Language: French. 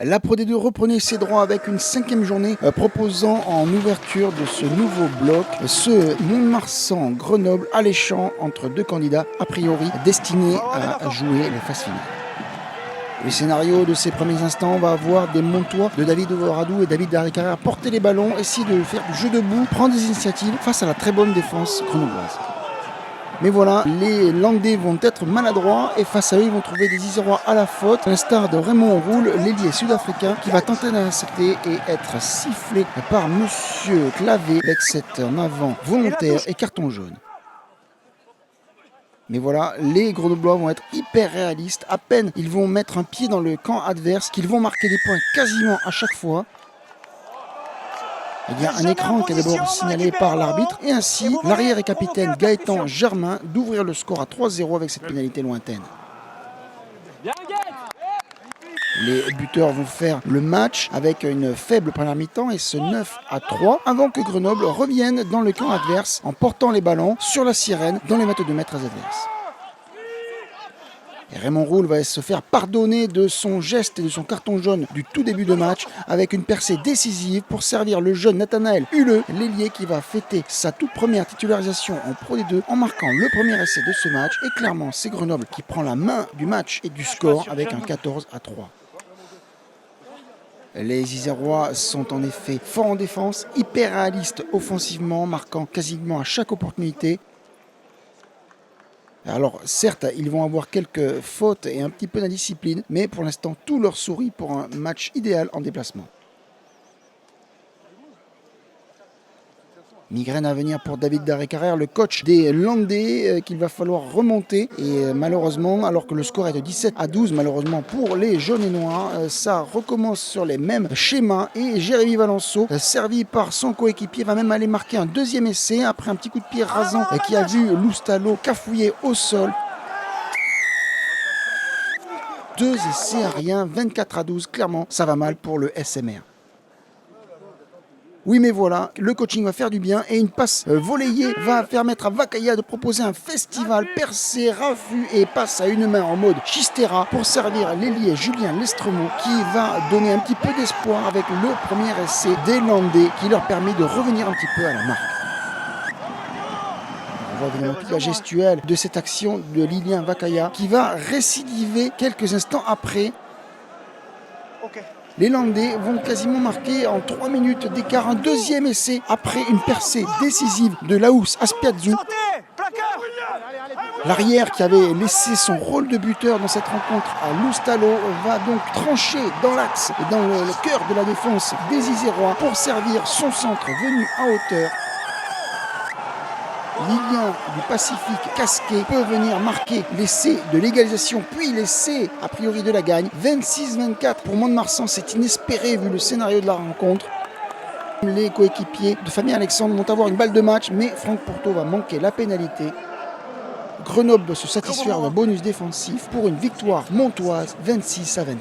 La Pro D2 reprenait ses droits avec une 5e journée proposant en ouverture de ce nouveau bloc ce Mont-de-Marsan-Grenoble alléchant entre deux candidats a priori destinés à jouer les phases finales. Le scénario de ces premiers instants va avoir des Montois de David Ovoradou et David Darricarrère porter les ballons, essayer de faire du jeu debout, prendre des initiatives face à la très bonne défense grenobloise. Mais voilà, les Landais vont être maladroits et face à eux, ils vont trouver des Isérois à la faute. À l'instar de Raymond Roule, l'ailier sud-africain, qui va tenter d'intercepter et être sifflé par Monsieur Clavé avec cet en avant volontaire et carton jaune. Mais voilà, les Grenoblois vont être hyper réalistes. À peine ils vont mettre un pied dans le camp adverse, qu'ils vont marquer des points quasiment à chaque fois. Il y a un écran qui est d'abord signalé par l'arbitre et ainsi l'arrière et capitaine Gaëtan Germain d'ouvrir le score à 3-0 avec cette pénalité lointaine. Les buteurs vont faire le match avec une faible première mi-temps et ce 9-3 avant que Grenoble revienne dans le camp adverse en portant les ballons sur la sirène dans les mètres de maîtres adverses. Et Raymond Roule va se faire pardonner de son geste et de son carton jaune du tout début de match avec une percée décisive pour servir le jeune Nathanaël Huleux, l'ailier qui va fêter sa toute première titularisation en Pro D2 en marquant le premier essai de ce match. Et clairement, c'est Grenoble qui prend la main du match et du score avec un 14-3. Les Isérois sont en effet forts en défense, hyper réalistes offensivement, marquant quasiment à chaque opportunité. Alors certes, ils vont avoir quelques fautes et un petit peu d'indiscipline, mais pour l'instant, tout leur sourit pour un match idéal en déplacement. Migraine à venir pour David Darricarrère, le coach des Landais, qu'il va falloir remonter. Et malheureusement, alors que le score est de 17-12, malheureusement pour les jaunes et noirs, ça recommence sur les mêmes schémas. Et Jérémy Valenceau, servi par son coéquipier, va même aller marquer un deuxième essai après un petit coup de pied rasant qui a vu Loustalo cafouiller au sol. 2 essais à rien, 24-12, clairement, ça va mal pour le SMR. Oui mais voilà, le coaching va faire du bien et une passe volleyée va permettre à Vakaya de proposer un festival percé, raffut et passe à une main en mode Chistera pour servir l'ailier Julien Lestremont qui va donner un petit peu d'espoir avec le premier essai des Landais qui leur permet de revenir un petit peu à la marque. On voit évidemment toute la gestuelle de cette action de Lilien Vakaya qui va récidiver quelques instants après. Les Landais vont quasiment marquer en 3 minutes d'écart un deuxième essai après une percée décisive de Laous Aspiazou. L'arrière qui avait laissé son rôle de buteur dans cette rencontre à Loustalo va donc trancher dans l'axe et dans le cœur de la défense des Isérois pour servir son centre venu à hauteur. Lilien du Pacifique casqué peut venir marquer l'essai de l'égalisation puis l'essai a priori de la gagne. 26-24 pour Mont-de-Marsan, c'est inespéré vu le scénario de la rencontre. Les coéquipiers de Fabien Alexandre vont avoir une balle de match mais Franck Porto va manquer la pénalité. Grenoble doit se satisfaire d'un bonus défensif pour une victoire montoise 26-24.